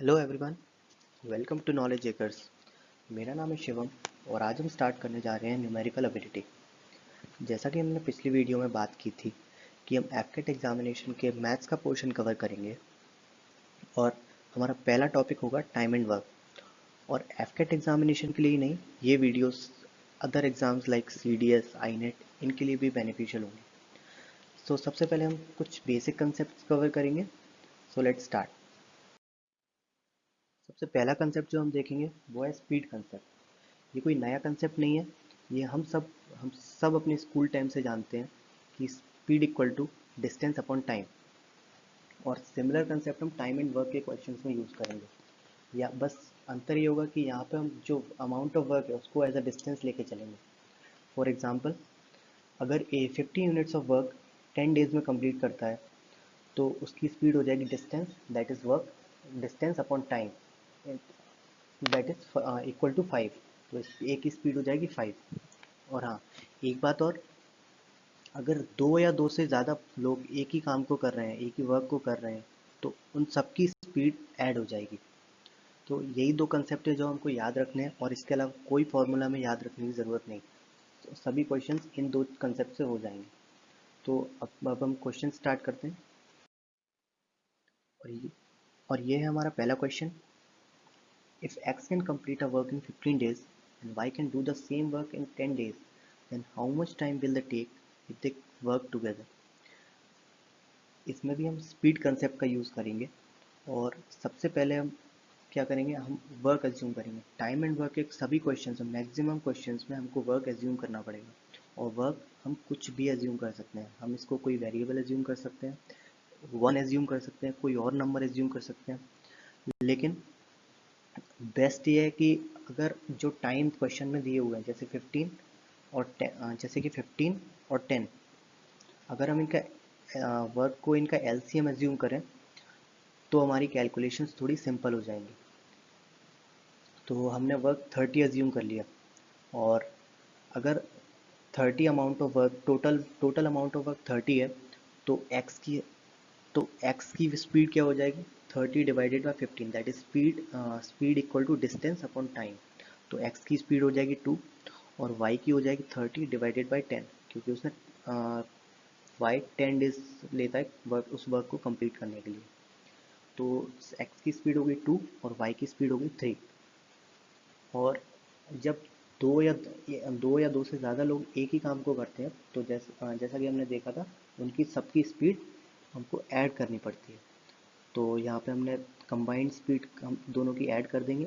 Hello everyone, welcome to Knowledge Acres. मेरा नाम है शिवम और आज हम स्टार्ट करने जा रहे हैं न्यूमेरिकल एबिलिटी। जैसा कि हमने पिछली वीडियो में बात की थी कि हम एफकेट एग्जामिनेशन के मैथ्स का पोर्शन कवर करेंगे और हमारा पहला टॉपिक होगा टाइम एंड वर्क। और एफकेट एग्जामिनेशन के लिए ही नहीं, ये videos other exams like CDS, INET इनके लिए भी बेनिफिशियल होंगे। सो सबसे पहले हम कुछ बेसिक कंसेप्ट कवर करेंगे। So let's start. सबसे पहला कंसेप्ट जो हम देखेंगे वो है स्पीड कंसेप्ट। ये कोई नया कंसेप्ट नहीं है, ये हम सब अपने स्कूल टाइम से जानते हैं कि speed equal to distance upon time. और सिमिलर कंसेप्ट हम टाइम एंड वर्क के क्वेश्चंस में यूज़ करेंगे। या बस अंतर ये होगा कि यहाँ पे हम जो अमाउंट ऑफ वर्क है उसको एज अ डिस्टेंस लेके चलेंगे। फॉर एग्जांपल, अगर A 50 units of work 10 days में कंप्लीट करता है तो उसकी स्पीड हो जाएगी distance, that is work distance upon time, that is equal to 5। तो इस ए की स्पीड हो जाएगी 5। और हाँ, एक बात और, अगर दो या दो से ज़्यादा लोग एक ही काम को कर रहे हैं, एक ही वर्क को कर रहे हैं, तो उन सबकी स्पीड ऐड हो जाएगी। तो यही दो कंसेप्ट है जो हमको याद रखने हैं और इसके अलावा कोई फॉर्मूला में याद रखने की ज़रूरत नहीं। तो सभी क्वेश्चंस इन दो कंसेप्ट से हो जाएंगे। तो अब हम क्वेश्चन स्टार्ट करते हैं। और ये और ये है हमारा पहला question. If X can complete a work in 15 days and Y can do the same work in 10 days, then how much time will they take if they work together? इसमें भी हम स्पीड कंसेप्ट का use करेंगे। और सबसे पहले हम क्या करेंगे, हम वर्क एज्यूम करेंगे। टाइम एंड वर्क के सभी क्वेश्चंस में, मैक्सिमम क्वेश्चंस में हमको वर्क एज्यूम करना पड़ेगा। और वर्क हम कुछ भी एज्यूम कर सकते हैं। हम इसको कोई वेरिएबल एज्यूम कर सकते हैं, वन एज्यूम कर सकते हैं, कोई और नंबर एज्यूम कर सकते हैं। लेकिन बेस्ट ये है कि अगर जो टाइम क्वेश्चन में दिए हुए हैं जैसे 15 और 10, जैसे कि 15 और 10, अगर हम इनका वर्क को इनका एलसीएम एज्यूम करें तो हमारी कैलकुलेशंस थोड़ी सिंपल हो जाएंगी। तो हमने वर्क 30 एज्यूम कर लिया। और अगर 30 amount of work, total amount of work 30 है, तो एक्स की स्पीड क्या हो जाएगी, 30 divided by 15, that is speed equal to distance upon time. तो एक्स की स्पीड हो जाएगी 2 और वाई की हो जाएगी 30 डिवाइडेड बाई 10, क्योंकि उसने वाई 10 डेज लेता है वर्क, उस वर्क को कंप्लीट करने के लिए। तो एक्स की स्पीड हो गई 2 और वाई की स्पीड हो गई 3। और जब दो या दो से ज़्यादा लोग एक ही काम को करते हैं तो जैसा कि हमने देखा था, उनकी सबकी स्पीड हमको ऐड करनी पड़ती है। तो यहाँ पे हमने कंबाइंड स्पीड हम दोनों की ऐड कर देंगे,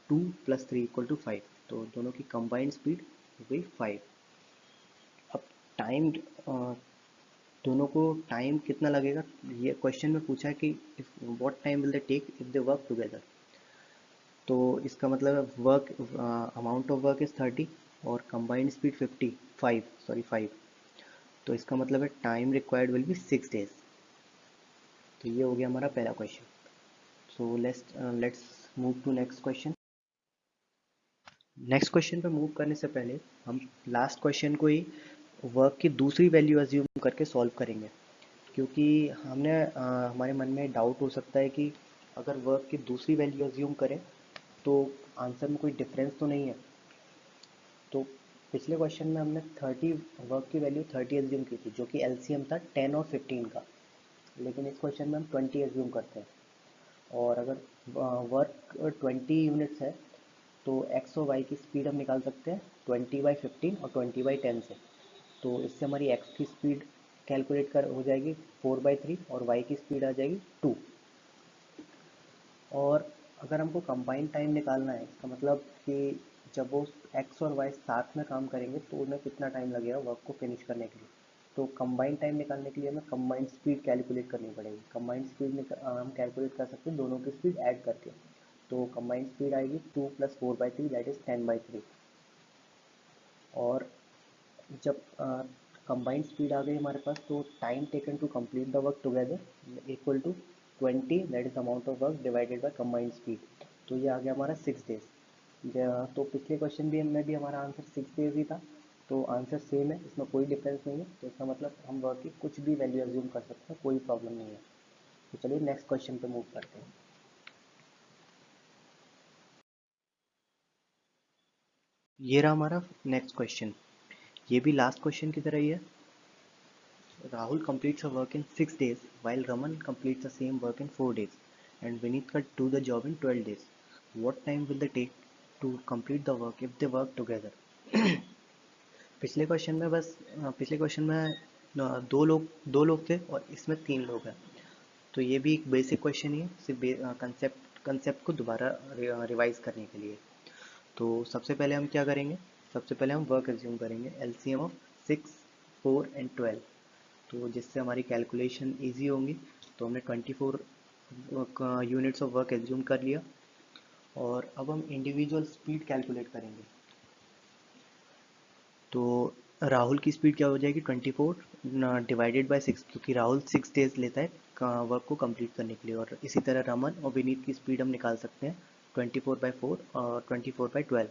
2 + 3 = 5। तो दोनों की कंबाइंड स्पीड हो गई 5। अब टाइम, दोनों को टाइम कितना लगेगा, ये क्वेश्चन में पूछा है कि if what time will they take if they work together. तो इसका मतलब है work amount of work is 30 और कंबाइंड स्पीड 5। तो इसका मतलब है time required will be 6 days. तो ये हो गया हमारा पहला question. So let's move to next question. Next question पे मूव करने से पहले हम लास्ट क्वेश्चन को ही वर्क की दूसरी वैल्यू अज्यूम करके सॉल्व करेंगे। क्योंकि हमारे मन में डाउट हो सकता है कि अगर वर्क की दूसरी वैल्यू अज्यूम करें तो आंसर में कोई डिफरेंस तो नहीं है। तो पिछले क्वेश्चन में हमने 30 वर्क की वैल्यू 30 एज्यूम की थी, जो कि एलसीएम था 10 और 15 का। लेकिन इस क्वेश्चन में हम 20 एज्यूम करते हैं। और अगर वर्क 20 यूनिट्स है तो एक्स और वाई की स्पीड हम निकाल सकते हैं 20/15 और 20/10 से। तो इससे हमारी एक्स की स्पीड कैलकुलेट कर हो जाएगी 4/3 और वाई की स्पीड आ जाएगी 2। और अगर हमको कंबाइन टाइम निकालना है, इसका मतलब कि जब वो एक्स और वाई साथ में काम करेंगे तो उन्हें कितना टाइम लगेगा वर्क को फिनिश करने के लिए। तो कंबाइन टाइम निकालने के लिए हमें कंबाइंड स्पीड कैलकुलेट करनी पड़ेगी। कंबाइंड स्पीड हम कैलकुलेट कर सकते हैं दोनों की स्पीड ऐड करके। तो कंबाइंड स्पीड आएगी 2 + 4/3, दैट इज़ 10/3। और जब कंबाइंड स्पीड आ गई हमारे पास, तो time taken to complete the work together equal to 20, that is amount of work divided by combined speed. तो ये आ गया हमारा 6 डेज। तो पिछले क्वेश्चन भी में भी हमारा आंसर 6 डेज ही था। तो आंसर सेम है, इसमें कोई डिफरेंस नहीं है। तो इसका मतलब हम वर्क की कुछ भी वैल्यू एज्यूम कर सकते हैं, कोई प्रॉब्लम नहीं है। तो चलिए नेक्स्ट क्वेश्चन पे मूव करते हैं। ये रहा हमारा नेक्स्ट क्वेश्चन, ये भी लास्ट क्वेश्चन की तरह ही है। Rahul completes a work in 6 days while Raman completes the same work in 4 days and Vineet can do the job in 12 days. What time will they take to complete the work if they work together? पिछले question में बस पिछले question में दो लोग थे और इसमें 3 लोग हैं। तो ये भी एक बेसिक क्वेश्चन ही है, सिर्फ कंसेप्ट को दोबारा रिवाइज करने के लिए। तो सबसे पहले हम क्या करेंगे, सबसे पहले हम वर्क एज्यूम करेंगे एलसीएम ऑफ 6, 4 एंड 12। तो जिससे हमारी कैलकुलेशन इजी होंगी। तो हमने 24 यूनिट्स ऑफ वर्क एज्यूम कर लिया और अब हम इंडिविजुअल स्पीड कैलकुलेट करेंगे। तो राहुल की स्पीड क्या हो जाएगी 24 डिवाइडेड बाय 6, क्योंकि राहुल 6 डेज लेता है वर्क को कंप्लीट करने के लिए। और इसी तरह रमन और विनीत की स्पीड हम निकाल सकते हैं 24/4 और 24/12।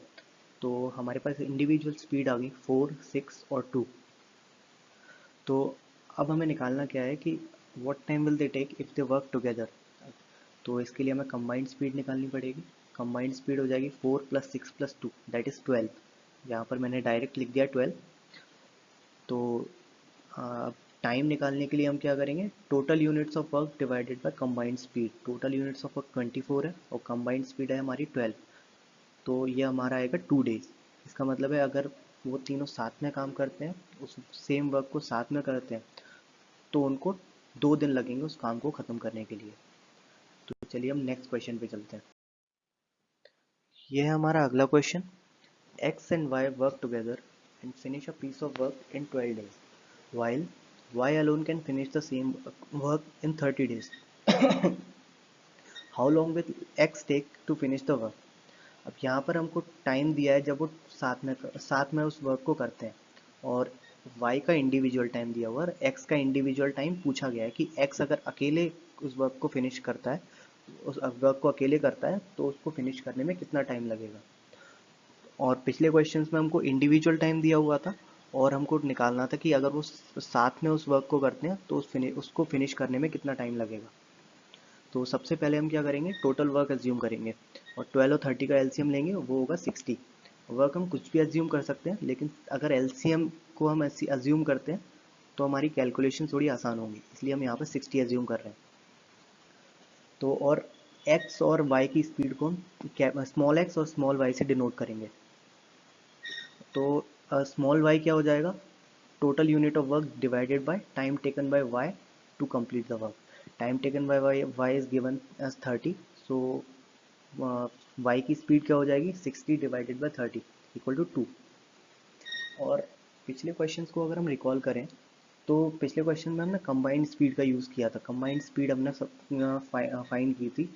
तो हमारे पास इंडिविजुअल स्पीड आ गई 4, 6 और 2। तो अब हमें निकालना क्या है कि what time will they take if they work together. तो इसके लिए हमें कंबाइंड स्पीड निकालनी पड़ेगी। कंबाइंड स्पीड हो जाएगी 4 + 6 + 2 दैट इज़ 12। यहाँ पर मैंने डायरेक्ट लिख दिया 12। तो टाइम निकालने के लिए हम क्या करेंगे, total units of work divided by combined speed. Total units of work 24 है और कंबाइंड स्पीड है हमारी 12। तो ये हमारा आएगा 2 डेज। इसका मतलब है अगर वो तीनों साथ में काम करते हैं, उस सेम वर्क को साथ में करते हैं, तो उनको 2 दिन लगेंगे उस काम को ख़त्म करने के लिए। तो चलिए हम नेक्स्ट क्वेश्चन पे चलते हैं। ये है हमारा अगला question. X and Y work together and finish a piece of work in 12 days, while Y alone can finish the same work in 30 days. How long will X take to finish the work? अब यहाँ पर हमको time दिया है जब वो साथ में उस वर्क को करते हैं, और Y का इंडिविजुअल टाइम दिया हुआ है और X का इंडिविजुअल टाइम पूछा गया है कि X अगर अकेले उस वर्क को फिनिश करता है, उस वर्क को अकेले करता है तो उसको फिनिश करने में कितना टाइम लगेगा। और पिछले क्वेश्चंस में हमको इंडिविजुअल टाइम दिया हुआ था और हमको निकालना था कि अगर वो साथ में उस वर्क को करते हैं तो उसको फिनिश करने में कितना टाइम लगेगा। तो सबसे पहले हम क्या करेंगे, टोटल वर्क एज्यूम करेंगे और 12 और 30 का एलसीएम लेंगे, वो होगा 60। वर्क हम कुछ भी एज्यूम कर सकते हैं, लेकिन अगर एलसीएम को हम ऐसी एज्यूम करते हैं तो हमारी कैलकुलेशन थोड़ी आसान होगी, इसलिए हम यहाँ पर 60 एज्यूम कर रहे हैं। तो और एक्स और वाई की स्पीड को हम स्मॉल एक्स और स्मॉल वाई से डिनोट करेंगे। तो स्मॉल वाई क्या हो जाएगा, total unit of work divided by time taken by Y to complete the work. Time taken by Y is given as 30। So Y की स्पीड क्या हो जाएगी 60 डिवाइडेड बाय 30 इक्वल टू 2। और पिछले क्वेश्चंस को अगर हम रिकॉल करें तो पिछले क्वेश्चन में हमने कंबाइंड स्पीड का यूज़ किया था। कंबाइंड स्पीड हमने फाइंड की थी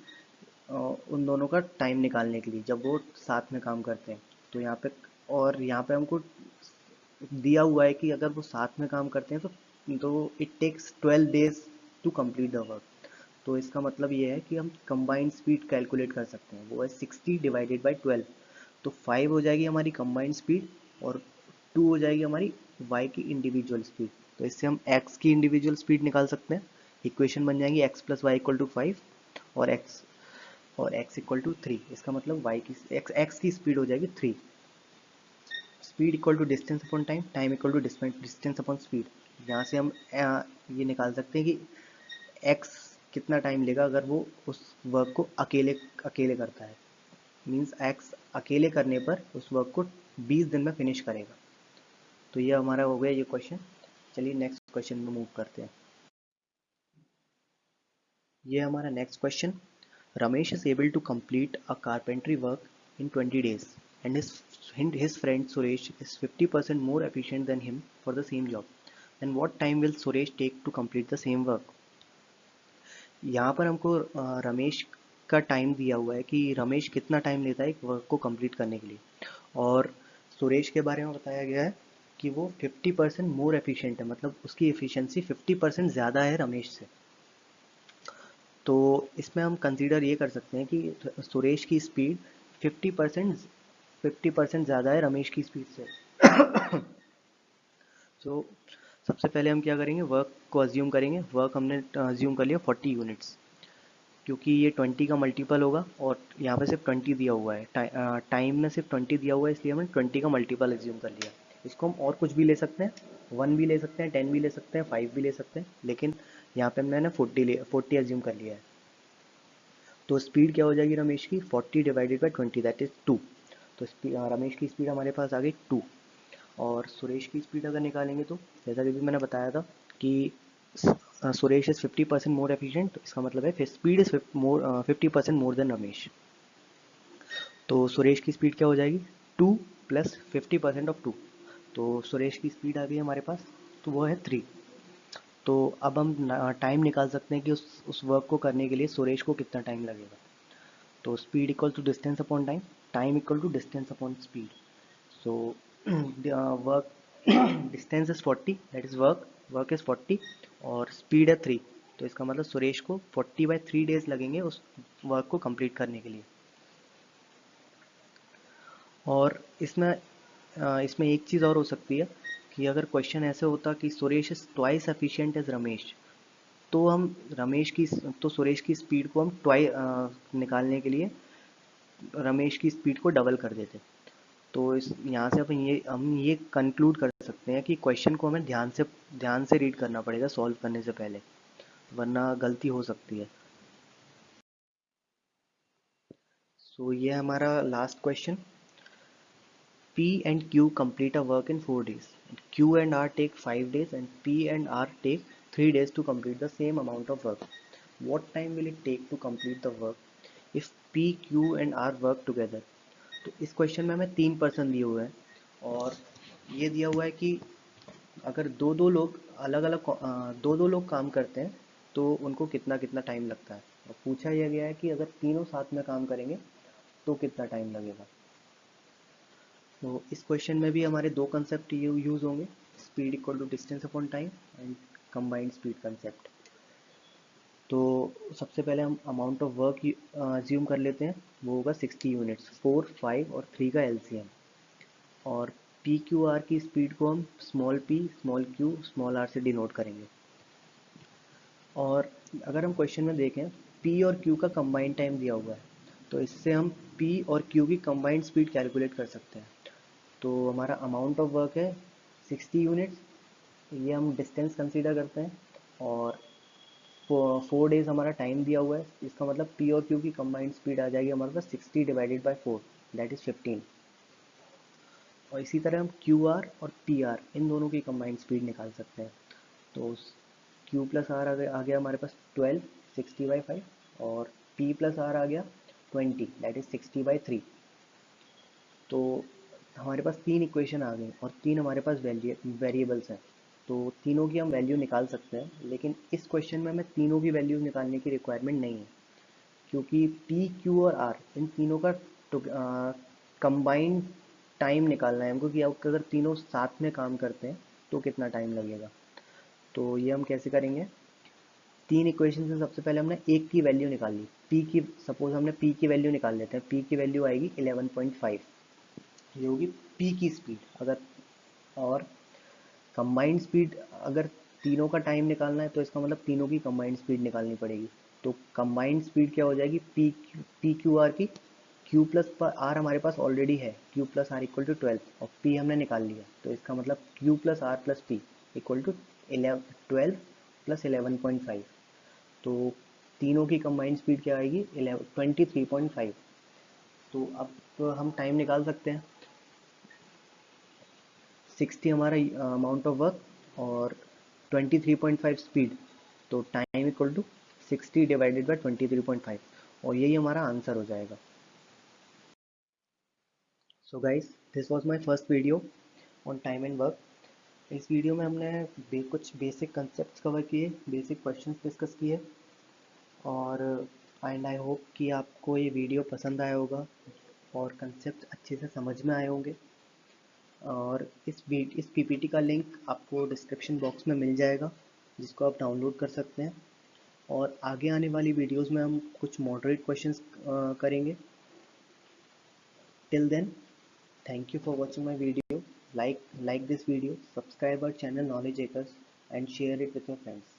उन दोनों का टाइम निकालने के लिए जब वो साथ में काम करते हैं। तो यहाँ पे और यहाँ पे हमको दिया हुआ है कि अगर वो साथ में काम करते हैं तो it takes 12 days to complete the work. तो इसका मतलब ये है कि हम कंबाइंड स्पीड कैलकुलेट कर सकते हैं, वो है 60 डिवाइडेड बाई 12। तो 5 हो जाएगी हमारी कंबाइंड स्पीड और 2 हो जाएगी हमारी y की इंडिविजुअल स्पीड। तो इससे हम x की इंडिविजुअल स्पीड निकाल सकते हैं। इक्वेशन बन जाएंगी x + y = 5 और x = 3। इसका मतलब y की x की स्पीड हो जाएगी 3। Speed equal to distance upon time, time equal to distance upon speed. यहाँ से हम ये निकाल सकते हैं कि x कितना टाइम लेगा अगर वो उस वर्क को अकेले अकेले करता है। मीन्स x अकेले करने पर उस वर्क को 20 दिन में फिनिश करेगा। तो ये हमारा हो गया ये क्वेश्चन। चलिए नेक्स्ट क्वेश्चन में मूव करते हैं। ये हमारा next question. Ramesh is able to complete a carpentry work in 20 days and his friend Suresh is 50% more efficient than him for the same job. Then what time will Suresh take to complete the same work? यहाँ पर हमको रमेश का time दिया हुआ है कि रमेश कितना time लेता है एक वर्क को कंप्लीट करने के लिए, और सुरेश के बारे में बताया गया है कि वो 50% मोर एफिशिएंट है, मतलब उसकी एफिशिएंसी 50% ज़्यादा है रमेश से। तो इसमें हम कंसीडर ये कर सकते हैं कि सुरेश की स्पीड 50% ज़्यादा है रमेश की स्पीड से। सो सबसे पहले हम क्या करेंगे, वर्क को अज्यूम करेंगे। वर्क हमने अज्यूम कर लिया 40 यूनिट्स। क्योंकि ये 20 का मल्टीपल होगा और यहाँ पे सिर्फ 20 दिया हुआ है, टाइम में सिर्फ 20 दिया हुआ है, इसलिए हमने 20 का मल्टीपल एज्यूम कर लिया। इसको हम और कुछ भी ले सकते हैं, 1 भी ले सकते हैं, 10 भी ले सकते हैं, 5 भी ले सकते हैं, लेकिन यहाँ पे मैंने 40 एज्यूम कर लिया है। तो स्पीड क्या हो जाएगी रमेश की, 40 डिवाइडेड बाई 20 दैट इज 2। तो रमेश की स्पीड हमारे पास आ गई 2। और सुरेश की स्पीड अगर निकालेंगे तो जैसा कि भी मैंने बताया था कि सुरेश इज 50% मोर एफिशिएंट, तो इसका मतलब है speed is 50% more than Ramesh. तो सुरेश की स्पीड क्या हो जाएगी, 2 प्लस 50% ऑफ 2। तो सुरेश की स्पीड आ गई हमारे पास, तो वो है 3। तो अब हम टाइम निकाल सकते हैं कि उस वर्क को करने के लिए सुरेश को कितना टाइम लगेगा। तो speed equal to distance upon time, time equal to distance upon speed. So work distance is 40, that is work is 40 और स्पीड है 3। तो इसका मतलब सुरेश को 40/3 डेज लगेंगे उस वर्क को कंप्लीट करने के लिए। और इसमें एक चीज़ और हो सकती है कि अगर क्वेश्चन ऐसे होता कि Suresh is twice efficient as Ramesh, तो हम सुरेश की स्पीड को हम निकालने के लिए रमेश की स्पीड को डबल कर देते। तो इस यहाँ से हम ये कंक्लूड कर सकते हैं कि क्वेश्चन को हमें ध्यान से रीड करना पड़ेगा सॉल्व करने से पहले, वरना गलती हो सकती है। सो ये हमारा last question. P and Q complete a work in 4 days. Q and R take 5 days and P and R take 3 days to complete the same amount of work. What time will it take to complete the work if P, Q and R work together? तो इस question में हमें 3 person दिए हुए हैं और ये दिया हुआ है कि अगर दो दो लोग काम करते हैं तो उनको कितना कितना टाइम लगता है, और पूछा यह गया है कि अगर तीनों साथ में काम करेंगे तो कितना टाइम लगेगा। तो इस क्वेश्चन में भी हमारे दो कंसेप्ट यूज़ होंगे, speed equal to distance upon time and combined speed concept. तो सबसे पहले हम अमाउंट ऑफ वर्क अज्यूम कर लेते हैं, वो होगा 60 यूनिट्स, 4, 5 और 3 का एलसीएम। और पी क्यू आर की स्पीड को हम small P, small Q, small R से डिनोट करेंगे। और अगर हम क्वेश्चन में देखें, पी और क्यू का कंबाइंड टाइम दिया हुआ है, तो इससे हम पी और क्यू की कंबाइंड स्पीड कैलकुलेट कर सकते हैं। तो हमारा अमाउंट ऑफ वर्क है 60 यूनिट्स, ये हम डिस्टेंस कंसीडर करते हैं, और 4 डेज हमारा टाइम दिया हुआ है, इसका मतलब पी और क्यू की कंबाइंड स्पीड आ जाएगी हमारे पास 60 डिवाइडेड बाई 4 दैट इज़ 15। और इसी तरह हम क्यू आर और पी आर इन दोनों की कंबाइंड स्पीड निकाल सकते हैं। तो क्यू प्लस आर आ गया हमारे पास 12 60/5 और पी प्लस आर आ गया 20 दैट इज़ 60/3। तो हमारे पास तीन इक्वेशन आ गई और तीन हमारे पास वेरिएबल्स हैं, तो तीनों की हम वैल्यू निकाल सकते हैं, लेकिन इस क्वेश्चन में हमें तीनों की वैल्यूज निकालने की रिक्वायरमेंट नहीं है, क्योंकि पी क्यू और आर इन तीनों का कंबाइंड टाइम निकालना है हमको कि अब अगर तीनों साथ में काम करते हैं तो कितना टाइम लगेगा। तो ये हम कैसे करेंगे, तीन इक्वेशन से सबसे पहले हमने एक की वैल्यू निकाल ली, पी की, सपोज हमने पी की वैल्यू निकाल लेते हैं, पी की वैल्यू आएगी 11.5, ये होगी पी की स्पीड। अगर और कंबाइंड स्पीड, अगर तीनों का टाइम निकालना है तो इसका मतलब तीनों की कंबाइंड स्पीड निकालनी पड़ेगी। तो कंबाइंड स्पीड क्या हो जाएगी, पी क्यू आर की, क्यू प्लस आर हमारे पास ऑलरेडी है, Q plus R equal to 12 और पी हमने निकाल लिया, तो इसका मतलब Q plus R plus P equal to 12 plus 11.5। तो तीनों की कंबाइंड स्पीड क्या आएगी, 23.5। तो अब तो हम टाइम निकाल सकते हैं, 60 हमारा अमाउंट ऑफ वर्क और 23.5 स्पीड, तो time equal to 60 divided by 23.5, और यही हमारा आंसर हो जाएगा। So guys, this was my first video on time and work. इस वीडियो में हमने कुछ बेसिक कंसेप्ट कवर किए, बेसिक क्वेश्चंस डिस्कस किए, और एंड आई होप कि आपको ये वीडियो पसंद आया होगा और कंसेप्ट अच्छे से समझ में आए होंगे। और इस पीपीटी का लिंक आपको डिस्क्रिप्शन बॉक्स में मिल जाएगा, जिसको आप डाउनलोड कर सकते हैं। और आगे आने वाली वीडियोस में हम कुछ मॉडरेट क्वेश्चंस करेंगे। Till then, thank you for watching my video. Like this video, subscribe our channel Knowledge Acres and share it with your friends.